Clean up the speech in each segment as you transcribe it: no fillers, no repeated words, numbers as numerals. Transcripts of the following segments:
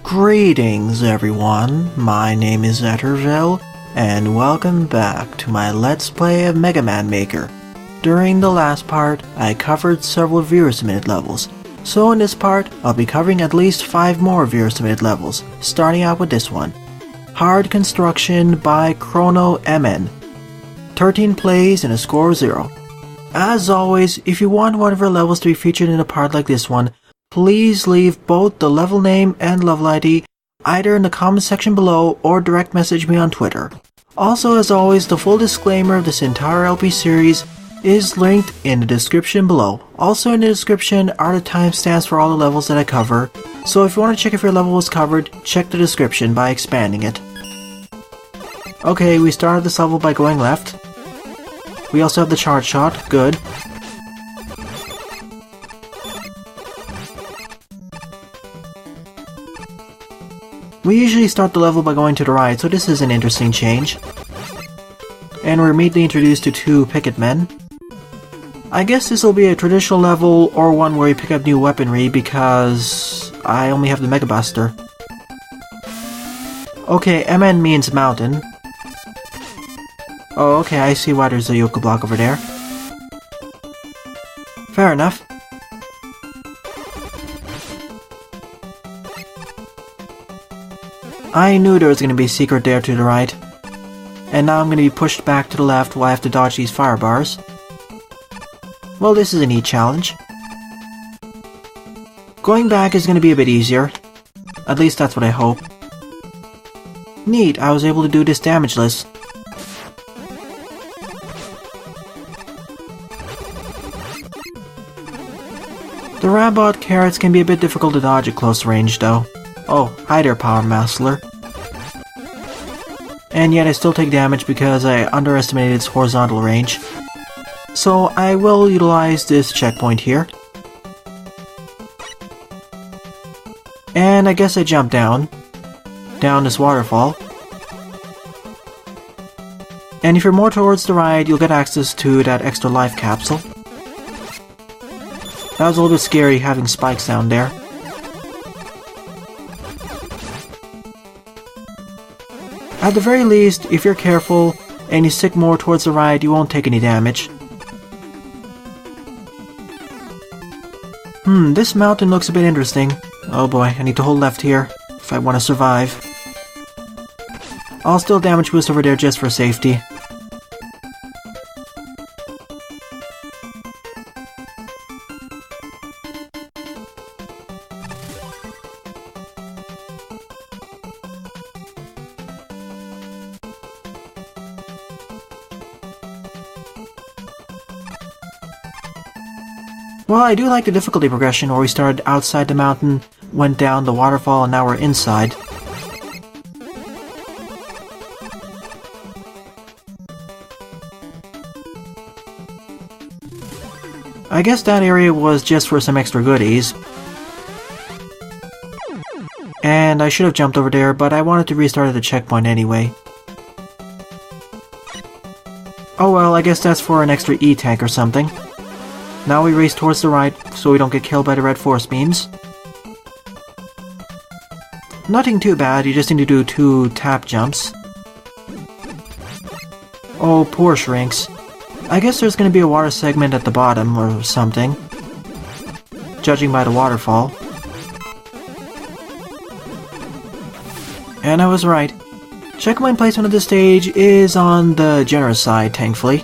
Greetings everyone, my name is SpringLvl, and welcome back to my Let's Play of Mega Man Maker. During the last part, I covered several viewer-submitted levels, so in this part, I'll be covering at least 5 more viewer-submitted levels, starting out with this one. Hard Construction by Crono MN. 13 plays and a score of 0. As always, if you want one of our levels to be featured in a part like this one, please leave both the level name and level ID either in the comment section below or direct message me on Twitter. Also, as always, the full disclaimer of this entire LP series is linked in the description below. Also in the description are the timestamps for all the levels that I cover, so if you want to check if your level was covered, check the description by expanding it. Okay, we started this level by going left. We also have the charge shot, good. We usually start the level by going to the right, so this is an interesting change. And we're immediately introduced to 2 picket men. I guess this will be a traditional level or one where you pick up new weaponry because I only have the Mega Buster. Okay, MN means mountain. Oh, okay, I see why there's a yoke block over there. Fair enough. I knew there was going to be a secret there to the right. And now I'm going to be pushed back to the left while I have to dodge these fire bars. Well, this is a neat challenge. Going back is going to be a bit easier. At least that's what I hope. Neat, I was able to do this damageless. The Rabot carrots can be a bit difficult to dodge at close range though. Oh, hi there, Power Master. And yet I still take damage because I underestimated its horizontal range. So I will utilize this checkpoint here. And I guess I jump down this waterfall. And if you're more towards the right, you'll get access to that extra life capsule. That was a little bit scary having spikes down there. At the very least, if you're careful and you stick more towards the right, you won't take any damage. This mountain looks a bit interesting. Oh boy, I need to hold left here if I want to survive. I'll still damage boost over there just for safety. Well, I do like the difficulty progression where we started outside the mountain, went down the waterfall, and now we're inside. I guess that area was just for some extra goodies. And I should have jumped over there, but I wanted to restart at the checkpoint anyway. Oh well, I guess that's for an extra E-tank or something. Now we race towards the right, so we don't get killed by the red force beams. Nothing too bad, you just need to do 2 tap jumps. Oh, poor shrinks. I guess there's going to be a water segment at the bottom or something, judging by the waterfall. And I was right. Checkpoint placement of this stage is on the generous side, thankfully.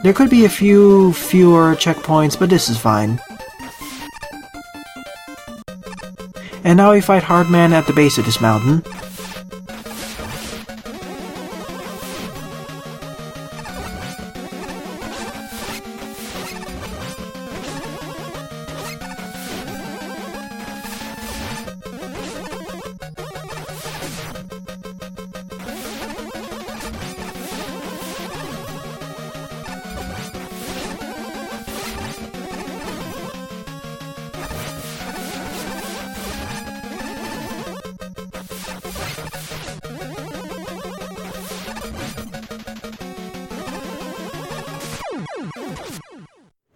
There could be a few fewer checkpoints, but this is fine. And now we fight Hardman at the base of this mountain.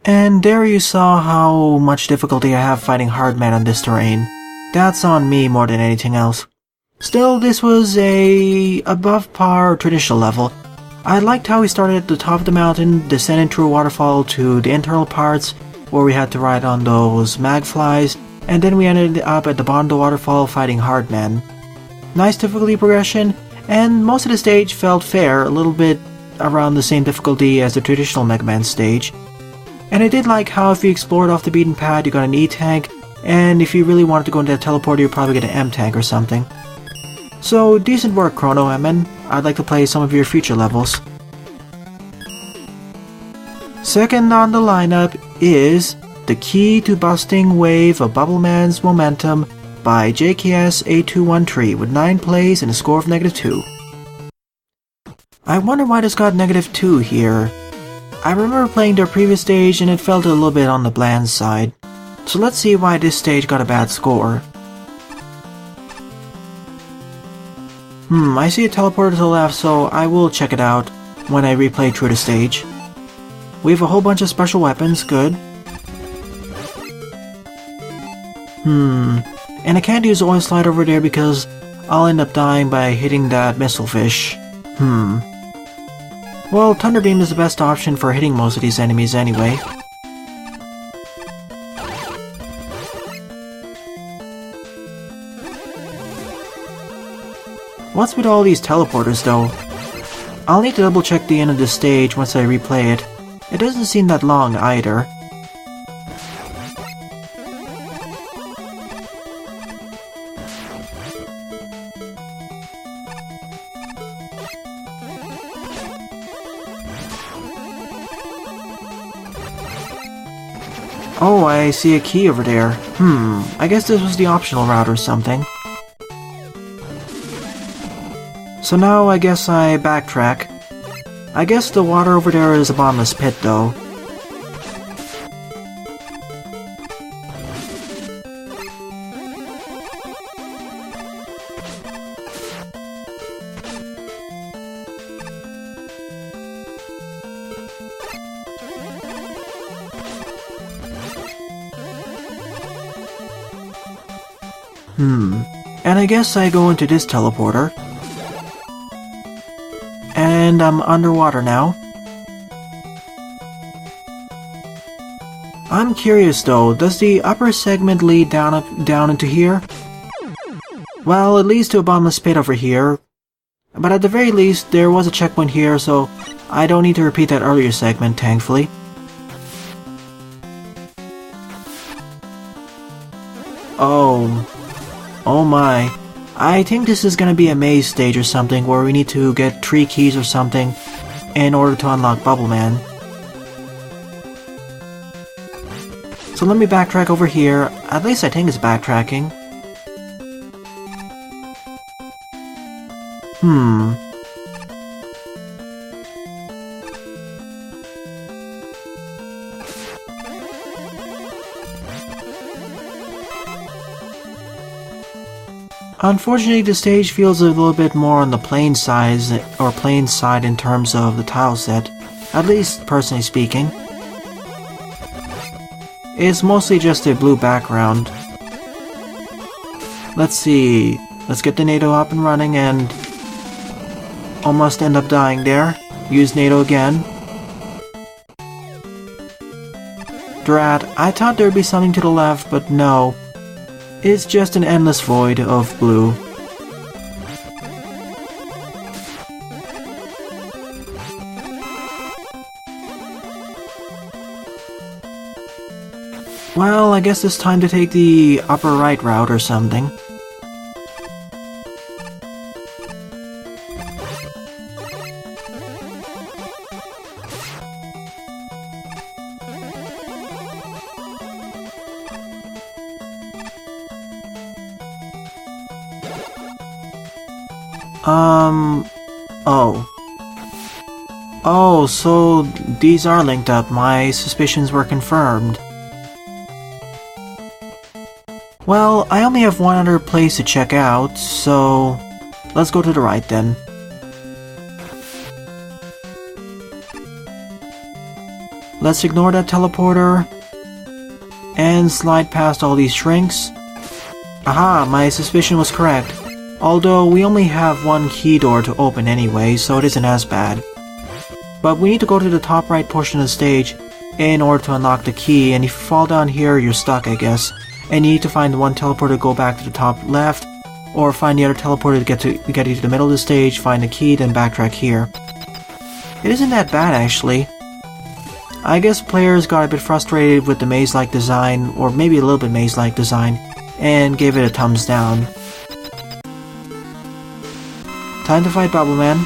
And there you saw how much difficulty I have fighting Hardman on this terrain. That's on me more than anything else. Still, this was a above par traditional level. I liked how we started at the top of the mountain, descending through a waterfall to the internal parts, where we had to ride on those magflies, and then we ended up at the bottom of the waterfall fighting Hardman. Nice difficulty progression, and most of the stage felt fair, a little bit around the same difficulty as the traditional Mega Man stage. And I did like how if you explored off the beaten path, you got an E-tank, and if you really wanted to go into that teleporter, you'd probably get an M-tank or something. So, decent work, Crono, Emin. I'd like to play some of your future levels. Second on the lineup is The Key to Busting Wave of Bubble Man's Momentum by JKS8213 with 9 plays and a score of -2. I wonder why this got -2 here. I remember playing their previous stage and it felt a little bit on the bland side. So let's see why this stage got a bad score. I see a teleporter to the left, so I will check it out when I replay through the stage. We have a whole bunch of special weapons, good. And I can't use the oil slide over there because I'll end up dying by hitting that missile fish. Well, Thunder Beam is the best option for hitting most of these enemies anyway. What's with all these teleporters though? I'll need to double check the end of this stage once I replay it. It doesn't seem that long either. Oh, I see a key over there. I guess this was the optional route or something. So now I guess I backtrack. I guess the water over there is a bottomless pit though. And I guess I go into this teleporter. And I'm underwater now. I'm curious though, does the upper segment lead down into here? Well, it leads to a bottomless pit over here. But at the very least, there was a checkpoint here, so I don't need to repeat that earlier segment, thankfully. Oh my. I think this is gonna be a maze stage or something where we need to get 3 keys or something in order to unlock Bubble Man. So let me backtrack over here. At least I think it's backtracking. Unfortunately, the stage feels a little bit more on the plain side in terms of the tile set, at least personally speaking. It's mostly just a blue background. Let's see, let's get the NATO up and running and almost end up dying there. Use NATO again. Drat, I thought there'd be something to the left, but no. It's just an endless void of blue. Well, I guess it's time to take the upper right route or something. Oh, so these are linked up. My suspicions were confirmed. Well, I only have one other place to check out, so let's go to the right then. Let's ignore that teleporter and slide past all these shrinks. Aha, my suspicion was correct. Although we only have one key door to open anyway, so it isn't as bad. But we need to go to the top right portion of the stage in order to unlock the key, and if you fall down here, you're stuck, I guess. And you need to find one teleporter to go back to the top left, or find the other teleporter to get you to the middle of the stage, find the key, then backtrack here. It isn't that bad, actually. I guess players got a bit frustrated with the maze-like design, or maybe a little bit maze-like design, and gave it a thumbs down. Time to fight Bubble Man.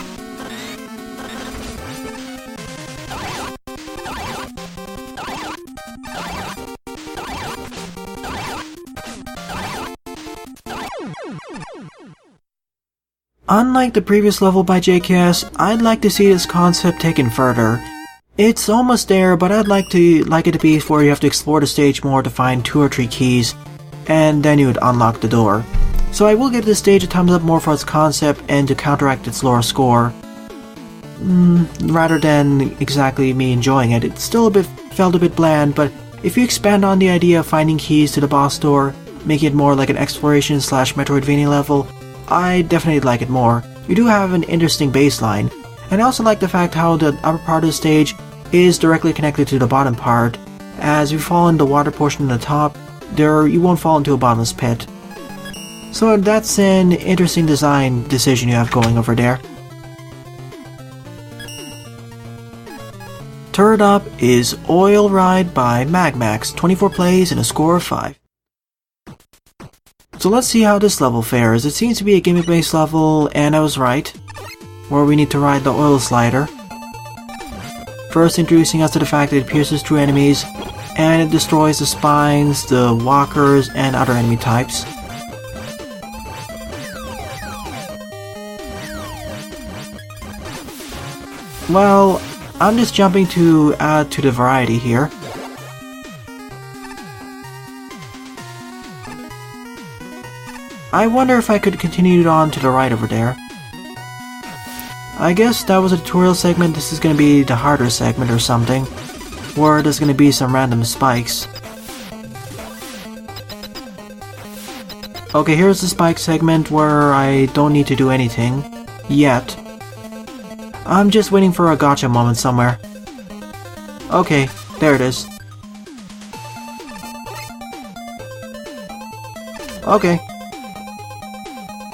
Unlike the previous level by JKS, I'd like to see this concept taken further. It's almost there, but I'd like it to be where you have to explore the stage more to find 2 or 3 keys, and then you would unlock the door. So I will give this stage a thumbs up more for its concept and to counteract its lower score. Rather than exactly me enjoying it. It still felt a bit bland, but if you expand on the idea of finding keys to the boss door, making it more like an exploration / Metroidvania level, I definitely like it more. You do have an interesting baseline, and I also like the fact how the upper part of the stage is directly connected to the bottom part. As you fall in the water portion at the top, you won't fall into a bottomless pit. So that's an interesting design decision you have going over there. Third up is Oil Ride by MAGMAX, 24 plays and a score of 5. So let's see how this level fares. It seems to be a gimmick-based level, and I was right, where we need to ride the oil slider. First introducing us to the fact that it pierces through enemies, and it destroys the spines, the walkers, and other enemy types. Well, I'm just jumping to add to the variety here. I wonder if I could continue it on to the right over there. I guess that was a tutorial segment. This is going to be the harder segment or something, where there's going to be some random spikes. Okay, here's the spike segment where I don't need to do anything yet. I'm just waiting for a gotcha moment somewhere. Okay, there it is. Okay.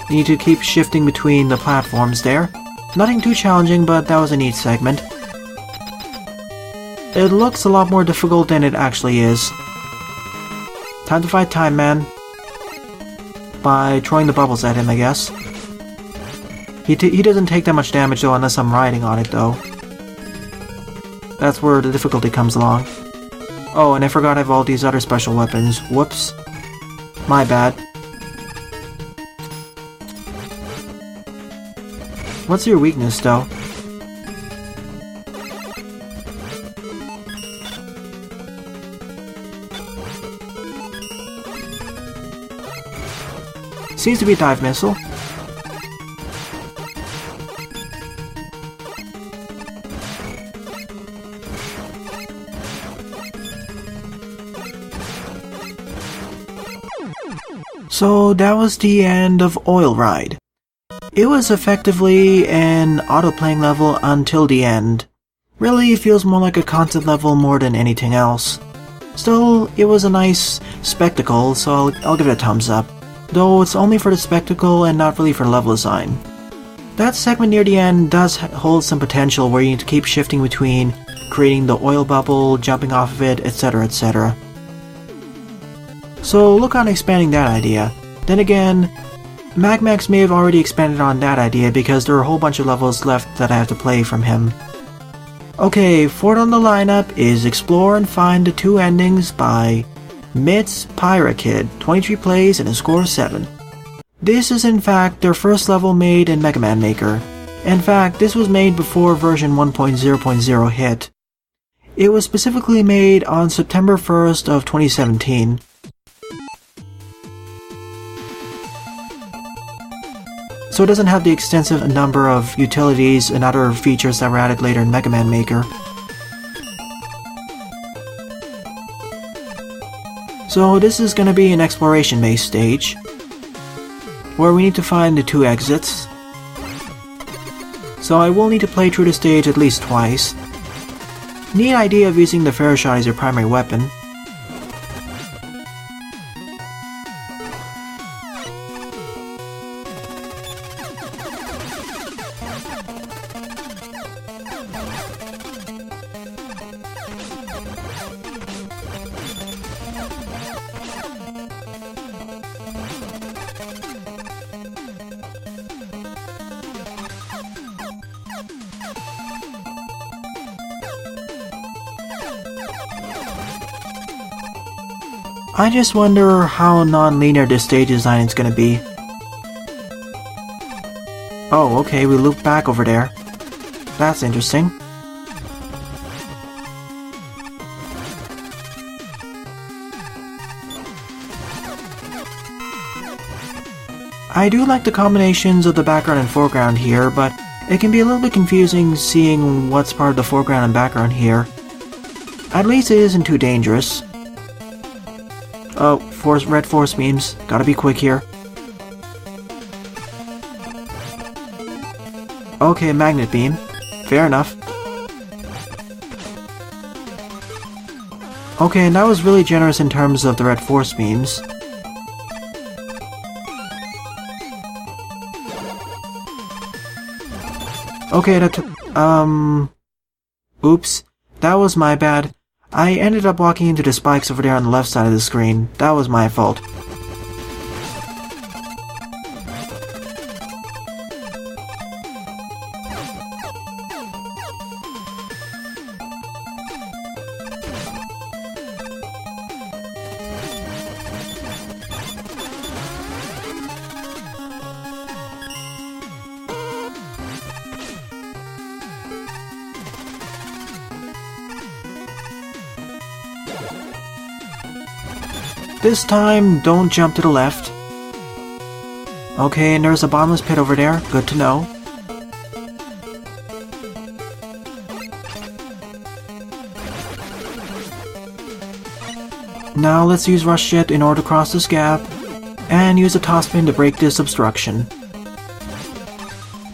You need to keep shifting between the platforms there. Nothing too challenging, but that was a neat segment. It looks a lot more difficult than it actually is. Time to fight Time Man. By throwing the bubbles at him, I guess. He doesn't take that much damage though unless I'm riding on it though. That's where the difficulty comes along. Oh, and I forgot I have all these other special weapons. Whoops. My bad. What's your weakness though? Seems to be a dive missile. So that was the end of Oil Ride. It was effectively an auto-playing level until the end. Really, it feels more like a concept level more than anything else. Still, it was a nice spectacle, so I'll give it a thumbs up. Though it's only for the spectacle and not really for level design. That segment near the end does hold some potential where you need to keep shifting between creating the oil bubble, jumping off of it, etc, etc. So look on expanding that idea. Then again, MAGMAX may have already expanded on that idea because there are a whole bunch of levels left that I have to play from him. Okay, fourth on the lineup is Explore and Find the Two Endings by MTZPyrakid, 23 plays and a score of 7. This is in fact their first level made in Mega Man Maker. In fact, this was made before version 1.0.0 hit. It was specifically made on September 1st of 2017. So it doesn't have the extensive number of utilities and other features that were added later in Mega Man Maker. So this is going to be an exploration-based stage. where we need to find the 2 exits. So I will need to play through the stage at least twice. Neat idea of using the fair shot as your primary weapon. I just wonder how non-linear this stage design is gonna be. Oh, okay, we loop back over there. That's interesting. I do like the combinations of the background and foreground here, but it can be a little bit confusing seeing what's part of the foreground and background here. At least it isn't too dangerous. Oh, red force beams. Gotta be quick here. Okay, magnet beam. Fair enough. Okay, and that was really generous in terms of the red force beams. Okay, that took... Oops. That was my bad. I ended up walking into the spikes over there on the left side of the screen. That was my fault. This time, don't jump to the left. Okay, and there's a bottomless pit over there. Good to know. Now let's use Rush Jet in order to cross this gap, and use a toss pin to break this obstruction.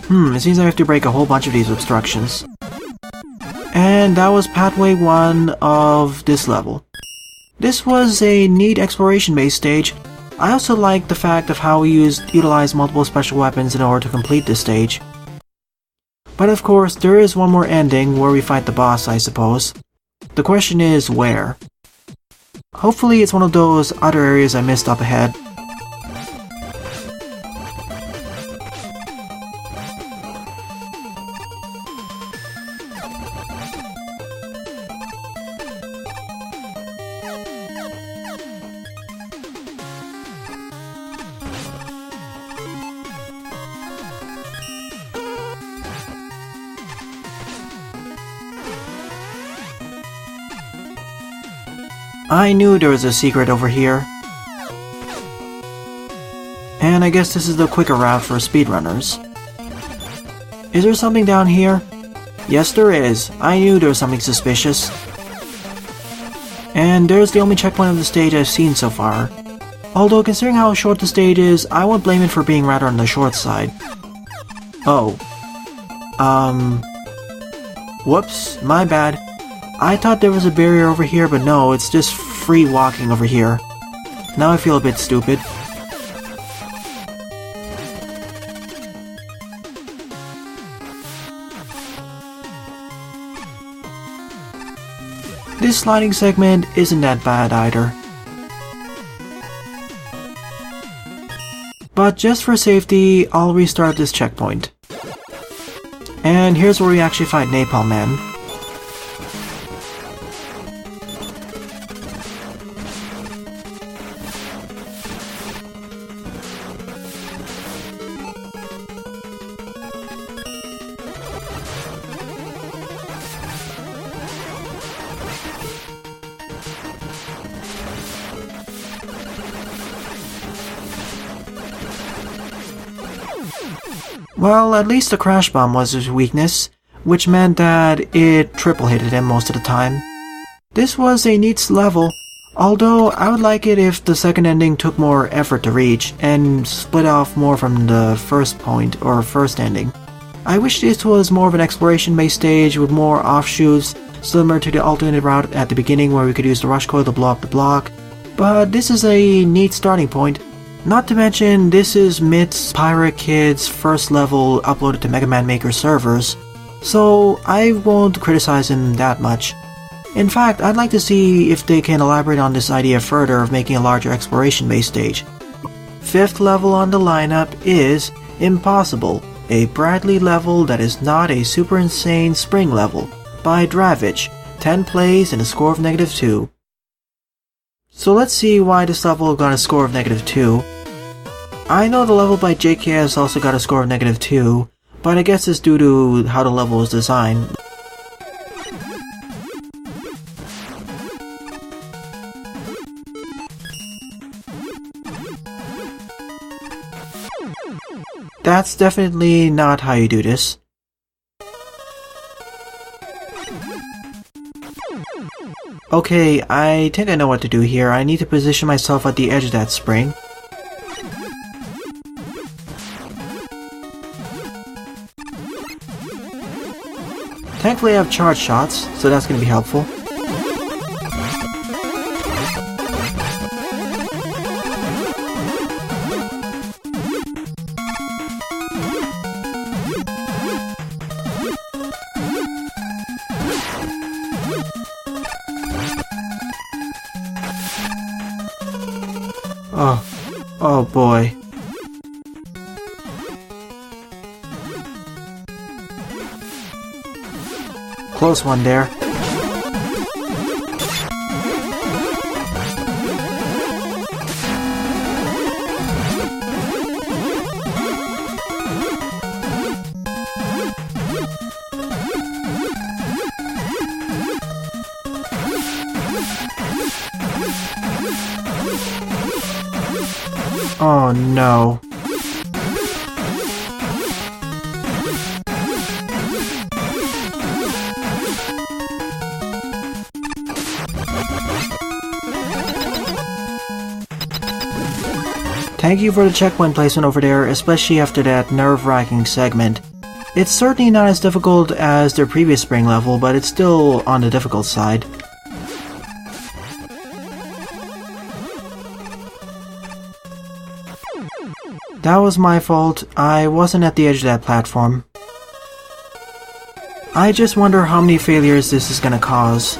It seems I have to break a whole bunch of these obstructions. And that was pathway 1 of this level. This was a neat exploration-based stage. I also liked the fact of how we utilized multiple special weapons in order to complete this stage. But of course, there is one more ending where we fight the boss, I suppose. The question is, where? Hopefully it's one of those other areas I missed up ahead. I knew there was a secret over here. And I guess this is the quicker route for speedrunners. Is there something down here? Yes, there is. I knew there was something suspicious. And there's the only checkpoint of the stage I've seen so far. Although, considering how short the stage is, I won't blame it for being rather on the short side. Oh. Whoops, my bad. I thought there was a barrier over here, but no, it's just free walking over here. Now I feel a bit stupid. This sliding segment isn't that bad either. But just for safety, I'll restart this checkpoint. And here's where we actually fight Napalm Man. Well, at least the crash bomb was his weakness, which meant that it triple hitted him most of the time. This was a neat level, Although, I would like it if the second ending took more effort to reach, and split off more from the first point, or first ending. I wish this was more of an exploration-based stage with more offshoots, similar to the alternate route at the beginning where we could use the rush coil to blow up the block, but this is a neat starting point. Not to mention, this is MTZPyrakid's first level uploaded to Mega Man Maker servers, so I won't criticize him that much. In fact, I'd like to see if they can elaborate on this idea further of making a larger exploration-based stage. Fifth level on the lineup is Impossible, a Bradley level that is not a super insane spring level, by Dravitch, 10 plays and a score of -2. So let's see why this level got a score of -2. I know the level by JKS also got a score of -2, but I guess it's due to how the level was designed. That's definitely not how you do this. Okay, I think I know what to do here. I need to position myself at the edge of that spring. Thankfully I have charge shots, so that's going to be helpful. Oh boy. Close one there. Oh no. Thank you for the checkpoint placement over there, especially after that nerve-wracking segment. It's certainly not as difficult as their previous spring level, but it's still on the difficult side. That was my fault. I wasn't at the edge of that platform. I just wonder how many failures this is gonna cause.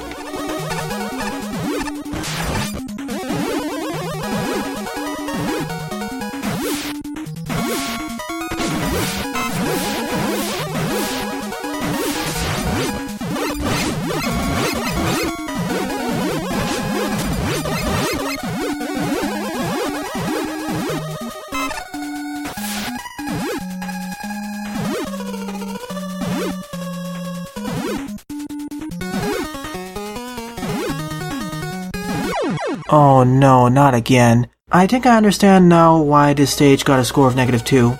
Oh no, not again. I think I understand now why this stage got a score of -2.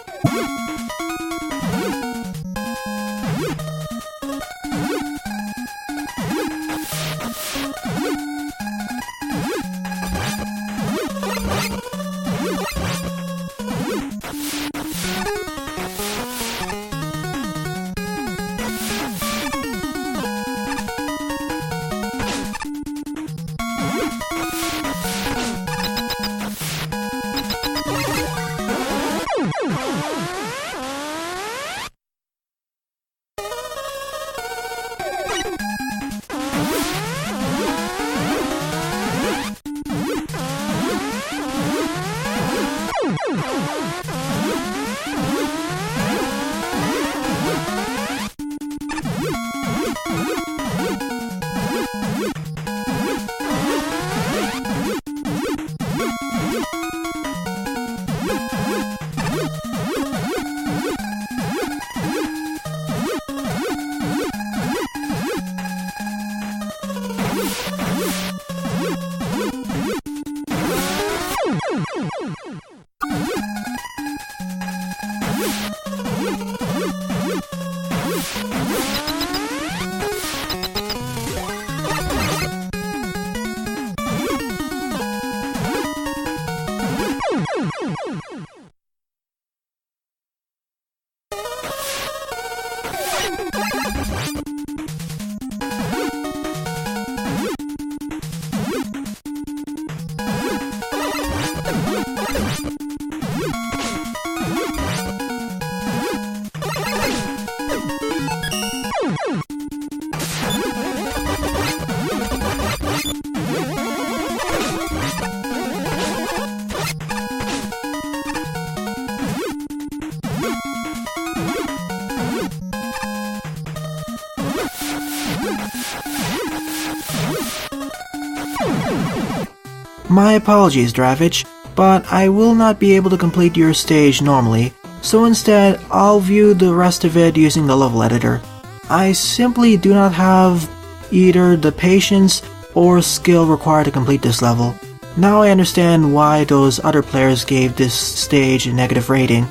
My apologies, Dravitch, but I will not be able to complete your stage normally, so instead I'll view the rest of it using the level editor. I simply do not have either the patience or skill required to complete this level. Now I understand why those other players gave this stage a negative rating.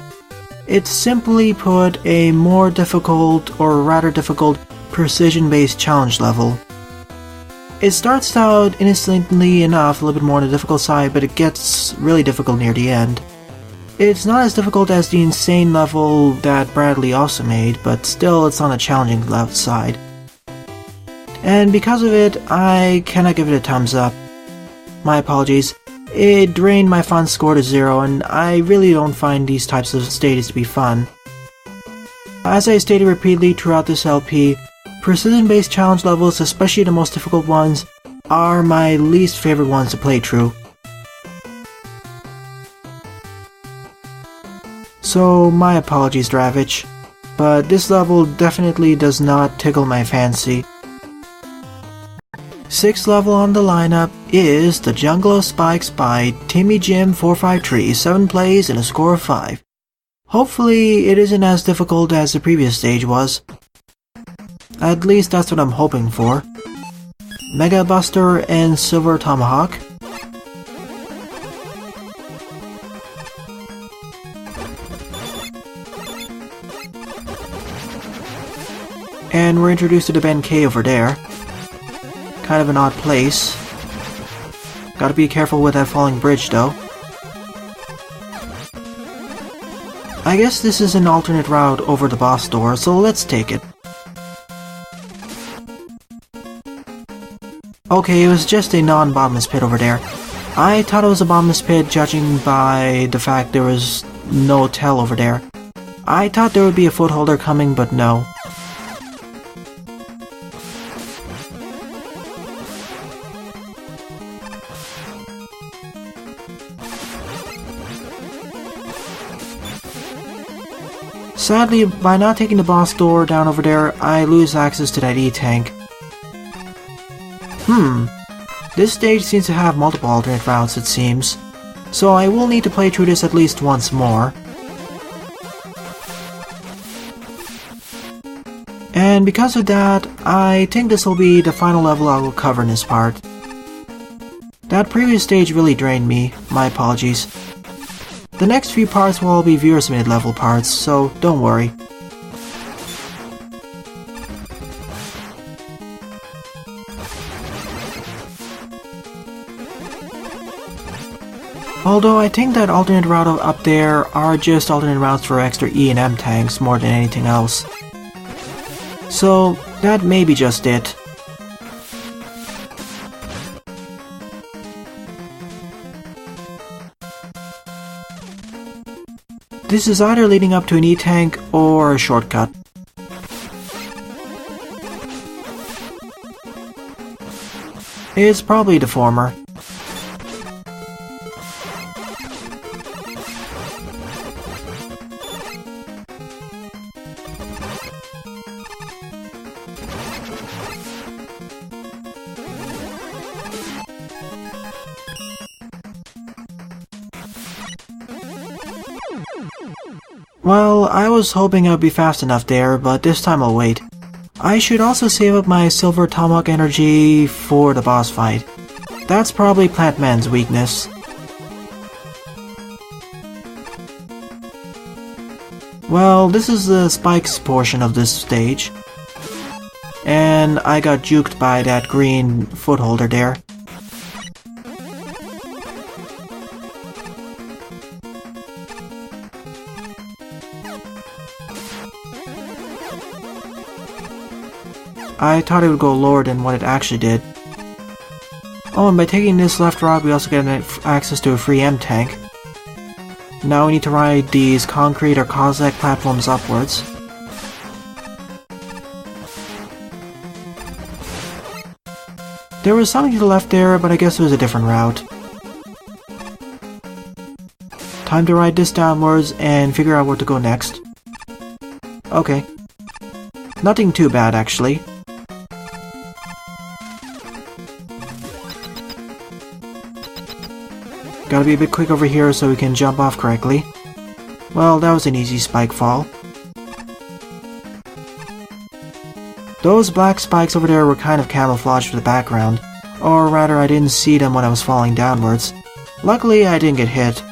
It's simply put a more difficult, or rather difficult, precision-based challenge level. It starts out innocently enough, a little bit more on the difficult side, but it gets really difficult near the end. It's not as difficult as the insane level that Bradley also made, but still it's on the challenging left side. And because of it, I cannot give it a thumbs up. My apologies. It drained my fun score to 0, and I really don't find these types of stages to be fun. As I stated repeatedly throughout this LP, precision-based challenge levels, especially the most difficult ones, are my least favorite ones to play through. So my apologies, Dravitch, but this level definitely does not tickle my fancy. 6th level on the lineup is The Jungle of Spikes by TimmyJim453, 7 plays and a score of 5. Hopefully it isn't as difficult as the previous stage was. At least that's what I'm hoping for. Mega Buster and Silver Tomahawk. And we're introduced to the Ben K over there. Kind of an odd place. Gotta be careful with that falling bridge though. I guess this is an alternate route over the boss door, so let's take it. Okay, it was just a non-bottomless pit over there. I thought it was a bottomless pit judging by the fact there was no tell over there. I thought there would be a footholder coming, but no. Sadly, by not taking the boss door down over there, I lose access to that E-tank. This stage seems to have multiple alternate routes, it seems, so I will need to play through this at least once more. And because of that, I think this will be the final level I will cover in this part. That previous stage really drained me, my apologies. The next few parts will all be viewer-submitted level parts, so don't worry. Although I think that alternate route up there are just alternate routes for extra E and M tanks more than anything else. So that may be just it. This is either leading up to an E-tank or a shortcut. It's probably the former. Well, I was hoping I'd be fast enough there, but this time I'll wait. I should also save up my Silver Tomahawk energy for the boss fight. That's probably Plant Man's weakness. Well, this is the spikes portion of this stage. And I got juked by that green footholder there. I thought it would go lower than what it actually did. Oh, and by taking this left route we also get access to a free M-tank. Now we need to ride these concrete or Cossack platforms upwards. There was something to the left there, but I guess it was a different route. Time to ride this downwards and figure out where to go next. Okay. Nothing too bad, actually. Gotta be a bit quick over here so we can jump off correctly. Well, that was an easy spike fall. Those black spikes over there were kind of camouflaged for the background, or rather I didn't see them when I was falling downwards. Luckily I didn't get hit.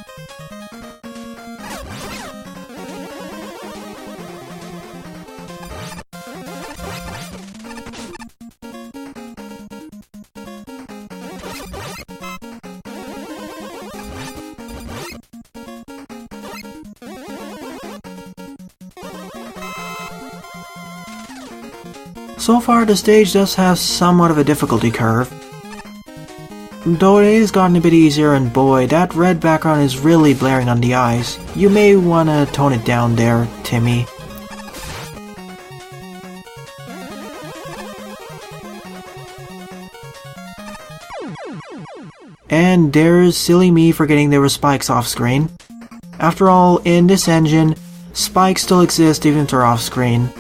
So far, the stage does have somewhat of a difficulty curve. Though it has gotten a bit easier, and boy, that red background is really blaring on the eyes. You may wanna tone it down there, Timmy. And there's silly me forgetting there were spikes off screen. After all, in this engine, spikes still exist even if they're off screen.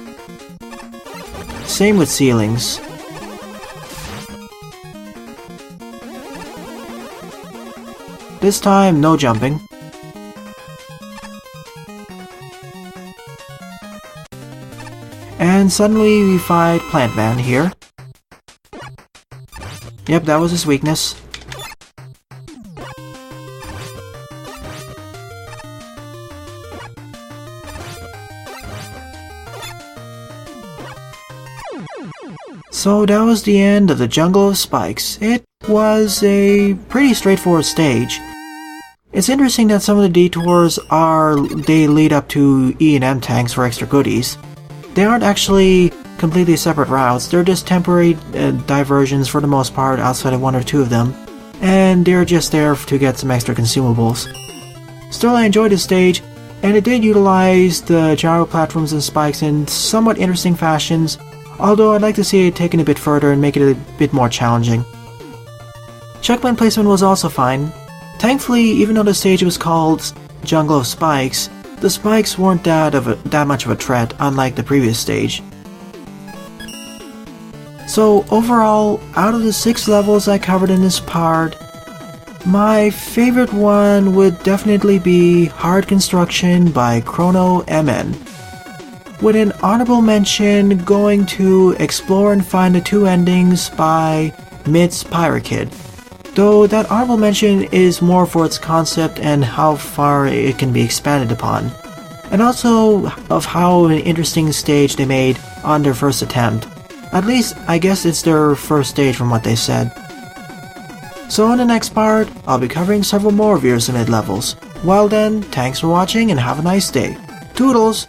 Same with ceilings. This time, no jumping. And suddenly we fight Plant Man here. Yep, that was his weakness. So that was the end of the Jungle of Spikes. It was a pretty straightforward stage. It's interesting that some of the detours they lead up to E&M tanks for extra goodies. They aren't actually completely separate routes, they're just temporary diversions for the most part outside of one or two of them, and they're just there to get some extra consumables. Still, I enjoyed this stage, and it did utilize the gyro platforms and spikes in somewhat interesting fashions, although I'd like to see it taken a bit further and make it a bit more challenging. Checkpoint placement was also fine. Thankfully, even though the stage was called Jungle of Spikes, the spikes weren't that much of a threat, unlike the previous stage. So overall, out of the 6 levels I covered in this part, my favorite one would definitely be Hard Construction by Crono MN. With an honorable mention going to Explore and Find the Two Endings by MTZPyrakid. Though that honorable mention is more for its concept and how far it can be expanded upon, and also of how an interesting stage they made on their first attempt. At least, I guess it's their first stage from what they said. So in the next part, I'll be covering several more Virus Mid levels. Well then, thanks for watching and have a nice day. Toodles!